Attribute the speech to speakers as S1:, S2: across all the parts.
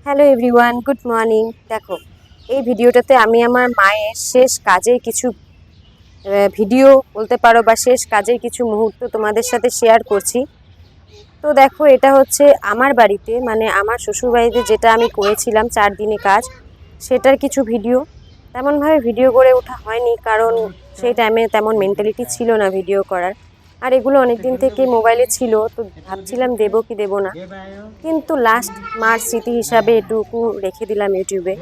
S1: Hello everyone, good morning. দেখো, এই ভিডিওটাতে আমি আমার মায়ের শেষ কাজের কিছু ভিডিও বলতে পারো বা শেষ কাজের কিছু মুহূর্ত তোমাদের সাথে শেয়ার করছি। তো দেখো, এটা হচ্ছে আমার বাড়িতে, মানে আমার শ্বশুর বাড়িতে যেটা আমি করেছিলাম 4 দিনে কাজ, সেটার কিছু ভিডিও। তেমনভাবে ভিডিও করে ওঠা হয়নি, কারণ সেই টাইমে তেমন মেন্টালিটি ছিল না ভিডিও করার। আর এগুলো অনেক দিন থেকে মোবাইলে ছিল, তো ভাবছিলাম দেবো কি দেবো না, কিন্তু লাস্ট মার স্মৃতি হিসাবে এটুকু রেখে দিলাম ইউটিউবে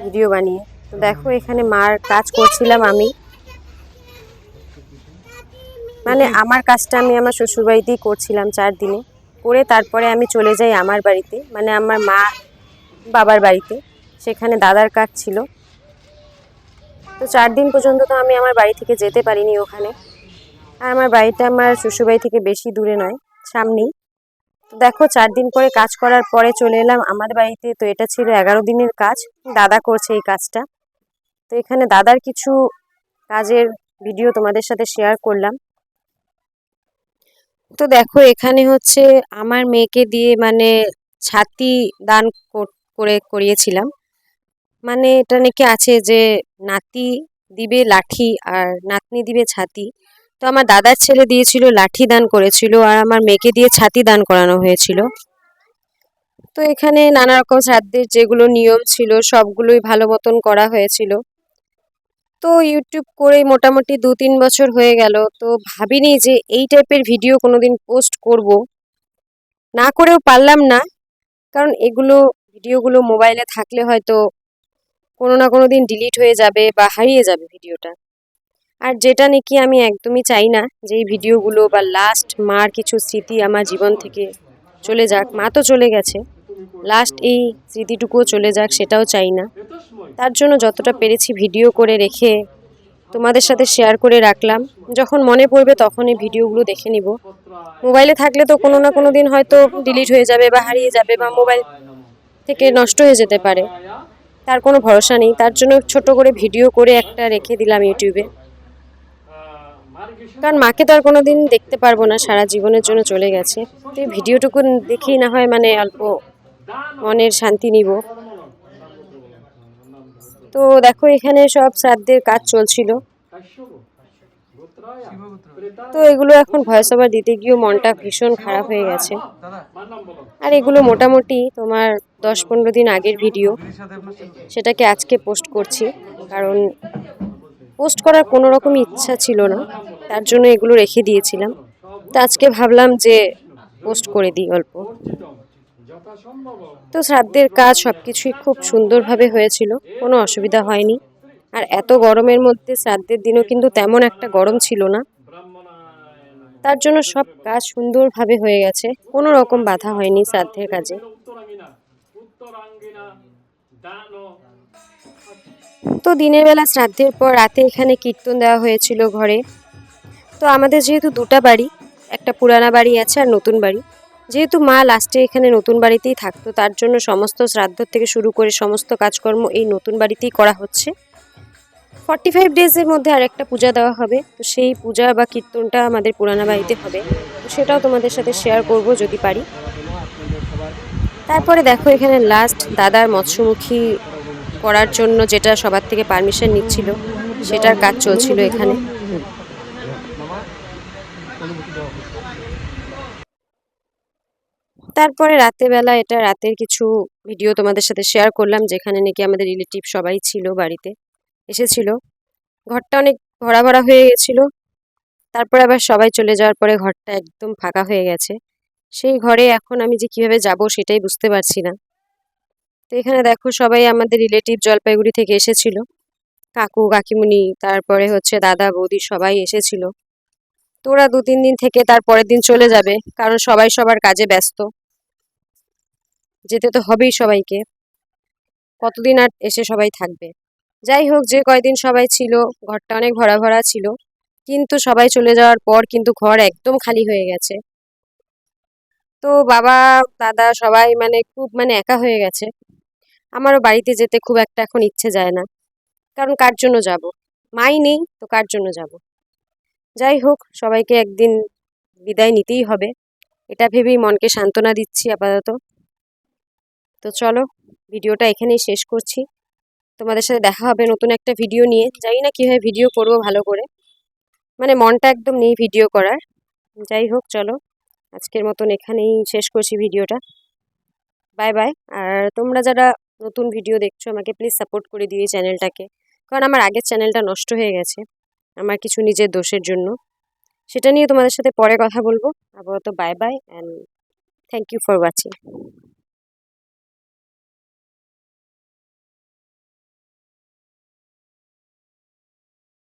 S1: ভিডিও বানিয়ে। তো দেখো, এখানে মার কাজ করছিলাম আমি, মানে আমার কাজটা আমি আমার শ্বশুরবাড়িতেই করছিলাম 4 দিনে করে। তারপরে আমি চলে যাই আমার বাড়িতে, মানে আমার মা বাবার বাড়িতে। সেখানে দাদার কাজ ছিল। তো 4 দিন পর্যন্ত তো আমি আমার বাড়ি থেকে যেতে পারিনি ওখানে। আর আমার বাড়িটা আমার শ্বশুরবাড়ি থেকে বেশি দূরে নয়, সামনেই। তো দেখো, 4 দিন করে কাজ করার পরে চলে এলাম আমার বাড়িতে। তো এটা ছিল 11 দিনের কাজ, দাদা করছে এই কাজটা। তো এখানে দাদার কিছু কাজের ভিডিও তোমাদের সাথে শেয়ার করলাম। তো দেখো, এখানে হচ্ছে আমার মেয়েকে দিয়ে মানে ছাতি দান করে করিয়েছিলাম। মানে এটা নাকি আছে যে নাতি দিবে লাঠি আর নাতনি দিবে ছাতি। তো আমার দাদার ছেলে দিয়েছিল লাঠি দান করেছিল, আর আমার মেয়েকে দিয়ে ছাতি দান করানো হয়েছিল। তো এখানে নানা রকম শ্রাদ্ধের যেগুলো নিয়ম ছিল সবগুলোই ভালো মতন করা হয়েছিল। তো ইউটিউব করে মোটামুটি 2-3 বছর হয়ে গেল, তো ভাবিনি যে এই টাইপের ভিডিও কোনোদিন পোস্ট করব, না করেও পারলাম না। কারণ এগুলো ভিডিওগুলো মোবাইলে থাকলে হয়তো কোনো না কোনো দিন ডিলিট হয়ে যাবে বা হারিয়ে যাবে ভিডিওটা। আর যেটা নাকি আমি একদমই চাই না যে এই ভিডিওগুলো বা লাস্ট মার কিছু স্মৃতি আমার জীবন থেকে চলে যাক। মা তো চলে গেছে, লাস্ট এই স্মৃতিটুকুও চলে যাক, সেটাও চাই না। তার জন্য যতটা পেরেছি ভিডিও করে রেখে তোমাদের সাথে শেয়ার করে রাখলাম। যখন মনে পড়বে তখন এই ভিডিওগুলো দেখে নিব। মোবাইলে থাকলে তো কোনো না কোনো দিন হয়তো ডিলিট হয়ে যাবে বা হারিয়ে যাবে বা মোবাইল থেকে নষ্ট হয়ে যেতে পারে, তার কোনো ভরসা নেই। তার জন্য ছোট করে ভিডিও করে একটা রেখে দিলাম ইউটিউবে। কারণ মাকে তো আর কোনো দিন দেখতে পারবো না, সারা জীবনের জন্য চলে গেছে। তো এই ভিডিওটুকু দেখেই না হয় মানে অল্প মনের শান্তি নিব। তো দেখো, এখানে সব শ্রাদ্ধের কাজ চলছিল। তো এগুলো এখন ভয়েস ওভার দিতে গিয়েও মনটা ভীষণ খারাপ হয়ে গেছে। আর এগুলো মোটামুটি তোমার 10-15 দিন আগের ভিডিও, সেটাকে আজকে পোস্ট করছি। কারণ পোস্ট করার কোনো রকমই ইচ্ছা ছিল না, তার জন্য এগুলো রেখে দিয়েছিলাম। তো আজকে ভাবলাম যে পোস্ট করে দিই অল্প। তো শ্রাদ্ধের কাজ সব কিছুই খুব সুন্দরভাবে হয়েছিল, কোনো অসুবিধা হয়নি। আর এত গরমের মধ্যে শ্রাদ্ধের দিনও কিন্তু তেমন একটা গরম ছিল না, তার জন্য সব কাজ সুন্দরভাবে হয়ে গেছে, কোনো রকম বাধা হয়নি শ্রাদ্ধের কাজে। তো দিনের বেলা শ্রাদ্ধের পর রাতে এখানে কীর্তন দেওয়া হয়েছিল ঘরে। তো আমাদের যেহেতু দুটা বাড়ি, একটা পুরানা বাড়ি আছে আর নতুন বাড়ি, যেহেতু মা লাস্টে এখানে নতুন বাড়িতেই থাকতো, তার জন্য সমস্ত শ্রাদ্ধ থেকে শুরু করে সমস্ত কাজকর্ম এই নতুন বাড়িতেই করা হচ্ছে। 45 ডেজের মধ্যে আরেকটা পূজা দেওয়া হবে, তো সেই পূজা বা কীর্তনটা আমাদের পুরানা বাড়িতে হবে। তো সেটাও তোমাদের সাথে শেয়ার করব যদি পারি। তারপরে দেখো, এখানে লাস্ট দাদার মৎস্যমুখী করার জন্য যেটা সবার থেকে পারমিশন নিচ্ছিল, সেটার কাজ চলছিল এখানে। তারপরে রাতেরবেলা এটা রাতের কিছু ভিডিও তোমাদের সাথে শেয়ার করলাম, যেখানে নাকি আমাদের রিলেটিভ সবাই ছিল, বাড়িতে এসেছিল। ঘরটা অনেক ভরা ভরা হয়ে গেছিল। তারপরে আবার সবাই চলে যাওয়ার পরে ঘরটা একদম ফাঁকা হয়ে গেছে। সেই ঘরে এখন আমি যে কিভাবে যাব সেটাই বুঝতে পারছি না। তো এখানে দেখো, সবাই আমাদের রিলেটিভ জলপাইগুড়ি থেকে এসেছিল, কাকু কাকিমুনি, তারপরে হচ্ছে দাদা বৌদি, সবাই এসেছিল। তো ওরা 2-3 দিন থেকে তারপরের দিন চলে যাবে, কারণ সবাই সবার কাজে ব্যস্ত। যেতে তো হবেই সবাইকে, কতদিন আর এসে সবাই থাকবে। যাই হোক, যে কয়দিন সবাই ছিল ঘরটা অনেক ভরা ভরা ছিল, কিন্তু সবাই চলে যাওয়ার পর কিন্তু ঘর একদম খালি হয়ে গেছে। তো বাবা দাদা সবাই মানে খুব মানে একা হয়ে গেছে। আমারও বাড়িতে যেতে খুব একটা এখন ইচ্ছে যায় না, কারণ কার জন্য যাব, মাই নেই তো কার জন্য যাব। যাই হোক, সবাইকে একদিন বিদায় নিতেই হবে, এটা ভেবেই মনকে সান্ত্বনা দিচ্ছি আপাতত। তো চলো, ভিডিওটা এখানেই শেষ করছি। তোমাদের সাথে দেখা হবে নতুন একটা ভিডিও নিয়ে। জানি না কীভাবে ভিডিও করব ভালো করে, মানে মনটা একদম নেই ভিডিও করার। যাই হোক, চলো আজকের মতন এখানেই শেষ করছি ভিডিওটা। Bye bye. আর তোমরা যারা নতুন ভিডিও দেখছো, আমাকে প্লিজ সাপোর্ট করে দিও এই চ্যানেলটাকে, কারণ আমার আগের চ্যানেলটা নষ্ট হয়ে গেছে আমার কিছু নিজের দোষের জন্য। সেটা নিয়ে তোমাদের সাথে পরে কথা বলবো। আপাতত bye bye and thank you for watching.